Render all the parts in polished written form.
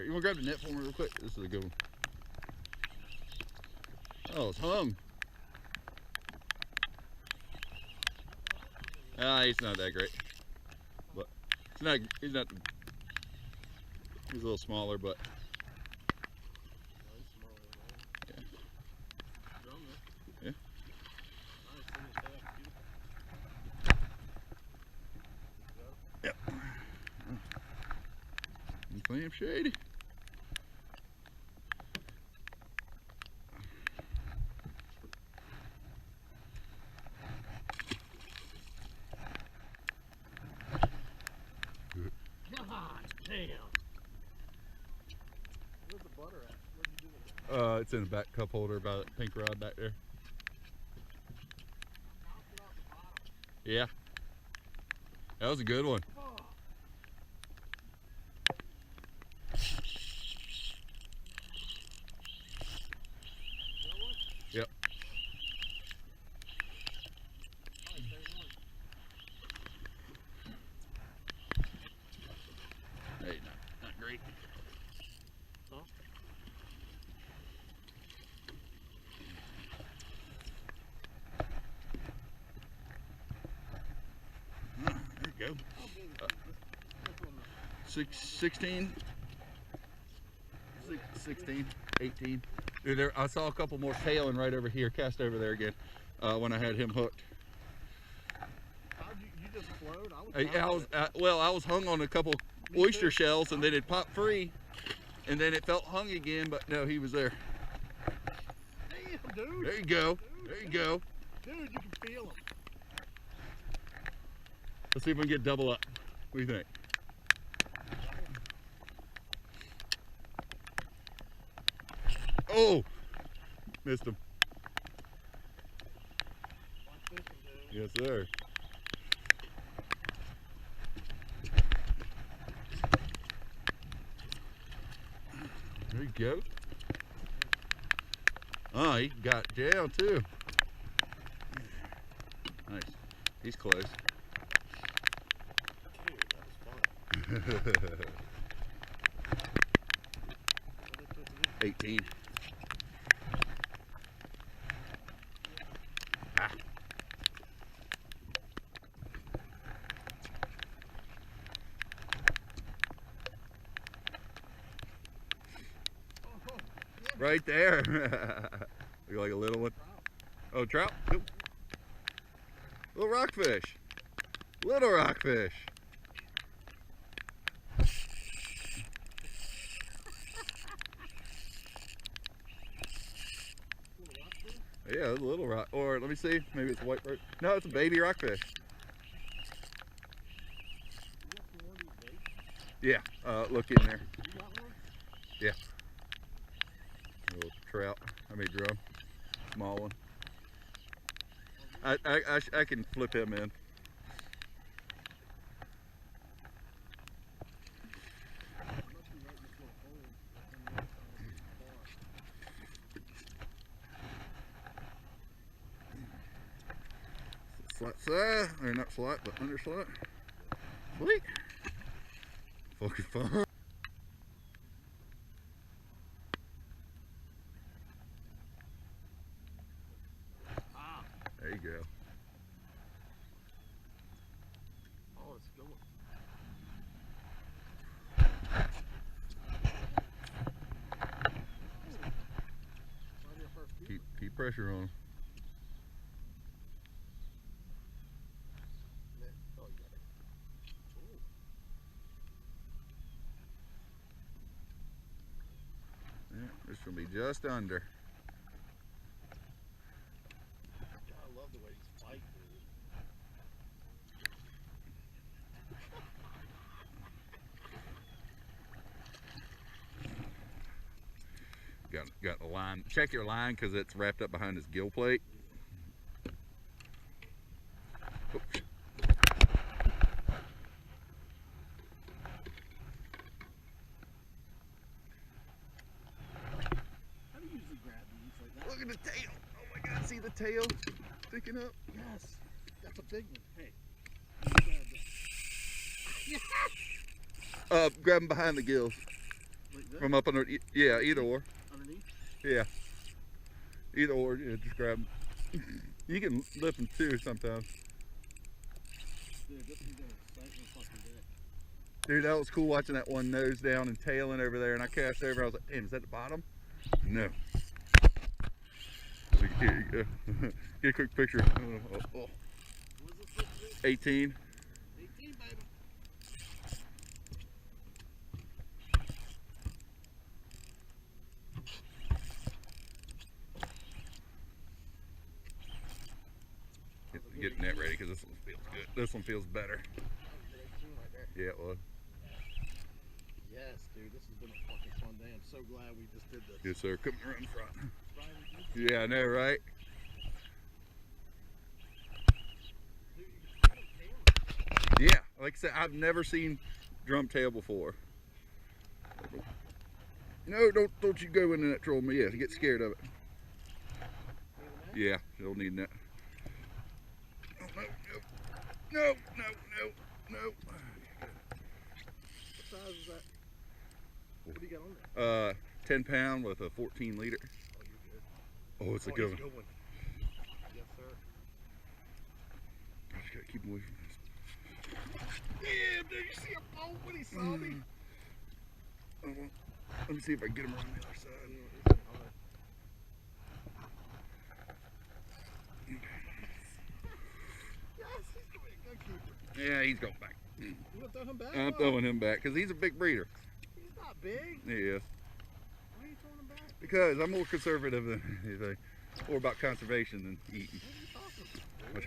You want to grab the net for me real quick? This is a good one. Oh, it's hung. He's not that great. But he's not, he's a little smaller, but. Yeah. Yep. Damn shady. God damn. Where's the butter at? What'd you do with it? It's in the back cup holder by that pink rod back there. Yeah. That was a good one. Yep. Hey, not great. Huh? There you go. 16, 18. Dude, I saw a couple more tailing right over here, cast over there again, when I had him hooked. How'd you just float? I was hung on a couple oyster shells, and then it popped free, and then it felt hung again, but no, he was there. Damn, dude. There you go. There you go. Dude, you can feel him. Let's see if we can get double up. What do you think? Oh, missed him. Yes, sir. There you go. Oh, he got down too. Nice. He's close. Dude, that was fun. 18. Ah. Right there. Look like a little one. Oh, trout? Nope. Little rockfish. Little rockfish. Yeah, it's a little rock. Or let me see. Maybe it's a white bird. No, it's a baby rockfish. Yeah. Look in there. Yeah. A little trout. I mean drum. Small one. I can flip him in. Flat side, or not flat, but under slat. Sweet. Fucking fun. There you go. Oh, it's a good one. Keep pressure on him. Yeah, this will be just under. God, I love the way he's fighting, dude. Got the line. Check your line because it's wrapped up behind his gill plate. Oops. How do you usually grab these like that? Look at the tail. Oh my God, see the tail sticking up? Yes, that's a big one. Hey, you grab it. Grab him behind the gills. Like this? From up under, yeah, either or. Underneath? Yeah. Either or, yeah, just grab them. You can lift them too sometimes. Dude, this is gonna excite me fucking day. Dude, that was cool watching that one nose down and tailing over there, and I cast over. I was like, damn, is that the bottom? No. Here you go. Get a quick picture. Oh, oh. What is this supposed to be? 18. 18, baby. Getting that ready because this one feels good. This one feels better. That was a good 18 right there. Yeah, it was. Yes, dude, this has been a fucking fun day. I'm so glad we just did this. Yes, sir. Come around in front. Brian, we did this. Yeah, I know, right? Dude, you can see the tail. Yeah, like I said, I've never seen drum tail before. No, don't you go into that troll me. Yeah, you get scared of it. Yeah, you'll need that. No. What size is that? What do you got on there? 10 pound with a 14 liter. Oh, you're good. Oh, it's a good one. Good one. Yes, sir. I just gotta keep him away from this. Damn, dude, you see a boat when he saw me? Let me see if I can get him around the other side. Yes, he's gonna be a good keeper. Yeah, he's going back. You gonna throw him back? I'm Bob? throwing him back because he's a big breeder. He's not big. He is. Why are you throwing him back? Because I'm more conservative than anything. More about conservation than eating. What are you talking about?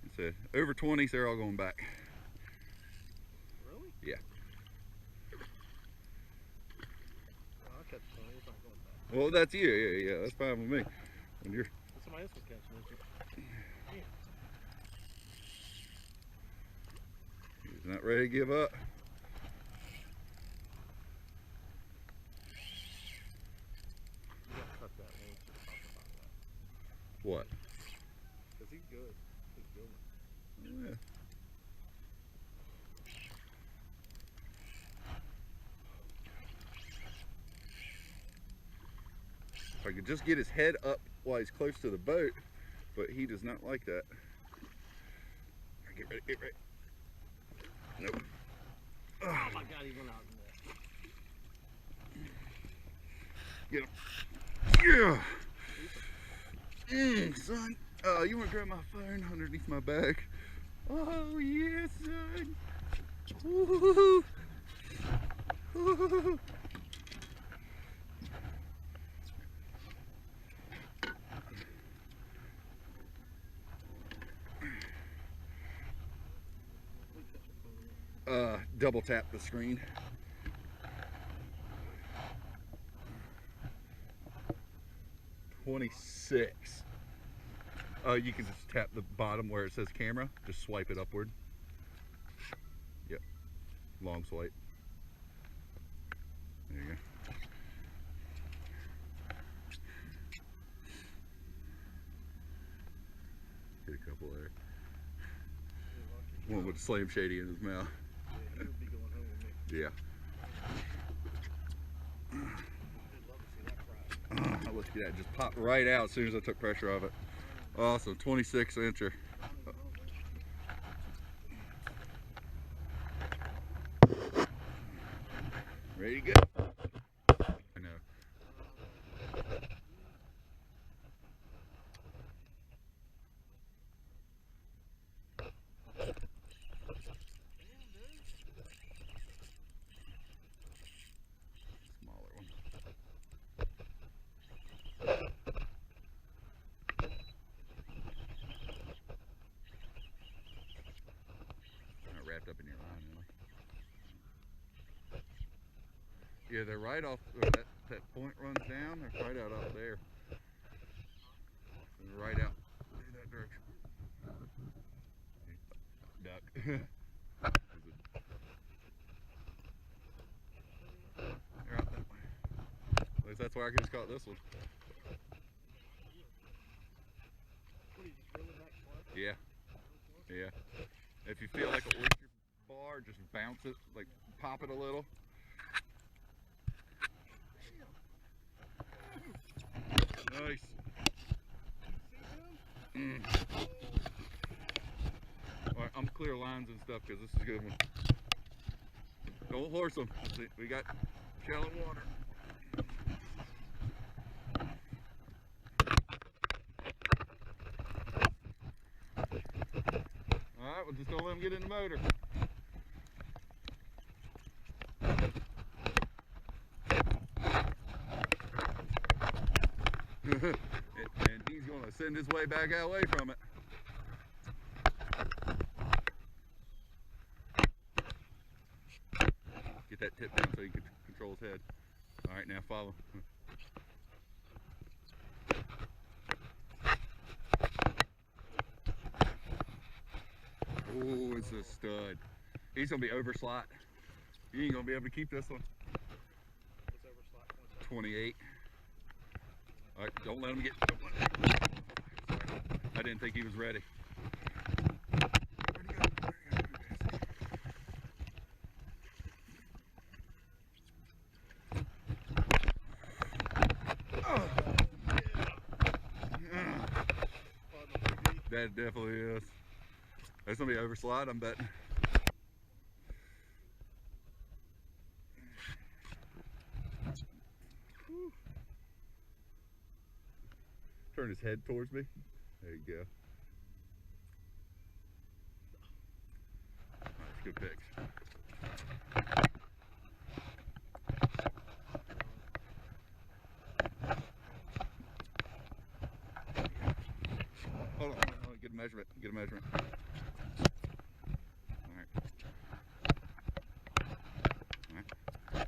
Which I said, over 20s, they're all going back. Really? Yeah. Oh, I'll catch 20. It's not going back. Well, that's you. Yeah, that's fine with me. When you're Somebody else was catching it. he's not ready to give up. You gotta cut that one. Talk about that. What? Cause he's good. He's a good one. Yeah. If I could just get his head up while he's close to the boat, but he does not like that. Get ready, get ready. Nope. Oh my God, he went out in there. Get him. Yeah. Son. You want to grab my phone underneath my bag? Oh, yes, son. Woo-hoo-hoo. Woo-hoo-hoo. Double tap the screen. $26. You can just tap the bottom where it says camera. Just swipe it upward. Yep. Long swipe. There you go. Get a couple there. One with a Slam Shady in his mouth. Yeah, he would be going home with me. Yeah. I'd love to see that fry. Look at that, just popped right out as soon as I took pressure off it. Awesome, 26 incher. Ready to go. I know. Smaller one. Not wrapped up in your line, really. Yeah, they're right off, that point runs down, they're right out there. They're right out in that direction. Duck. They're out that way. At least that's where I just caught this one. What, are you just reeling back slow? Yeah. Yeah. If you feel like a oyster bar hard, just bounce it, like pop it a little. Nice. Alright, I'm clear lines and stuff because this is a good one. Don't horse them. See, we got shallow water. Alright, we'll just don't let them get in the motor. And he's going to send his way back away from it. Get that tip down so he can control his head. Alright, now follow. Oh, it's a stud. He's going to be over slot. You ain't going to be able to keep this one. What's over slot? 28. Alright, don't let him get. Sorry. I didn't think he was ready. Where'd he go? Oh. That definitely is. That's gonna be over slide, I'm betting. Whew. Turn his head towards me. There you go. That's good picks. Hold on, get a measurement. Get a measurement. All right. All right.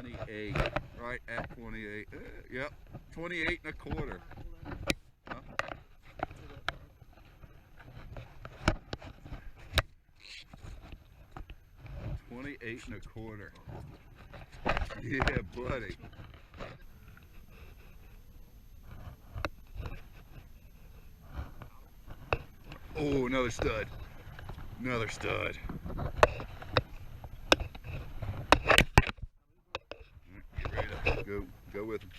28. Right at 28. Yep. 28 and a quarter. Huh? 28 and a quarter. Yeah, buddy. Oh, another stud. Another stud. Get ready to go with him.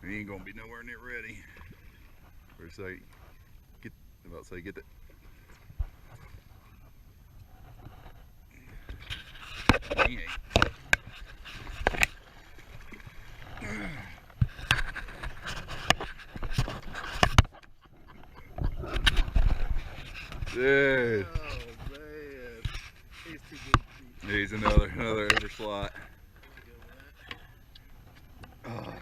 He ain't gonna be nowhere near ready. Or say, get the. He ain't. Dude. Oh man, he's too good. He's another over slot. Oh.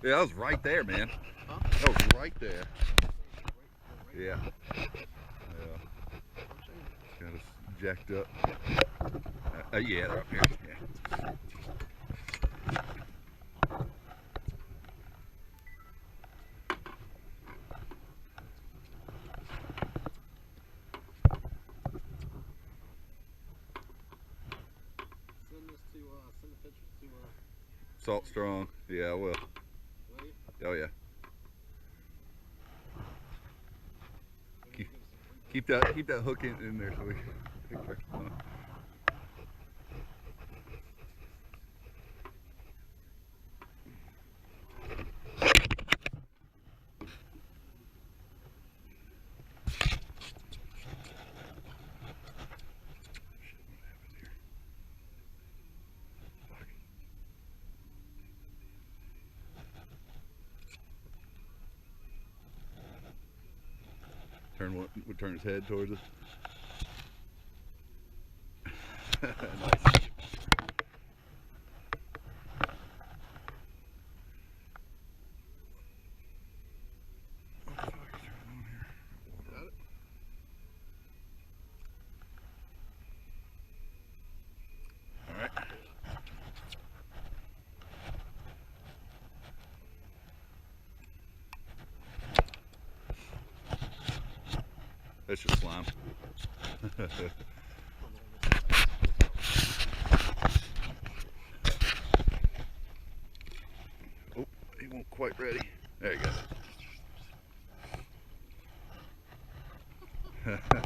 Yeah, that was right there, man. Huh? That was right there. Yeah. Yeah. Got us jacked up. Yeah, they're up here. Yeah. Send the pictures to Salt Strong. Yeah, I will. will you? Oh yeah. Maybe Keep that hook in there so we can picture. Would turn his head towards us. Nice. Got it? All right. That's just slime. he won't quite ready. There you go.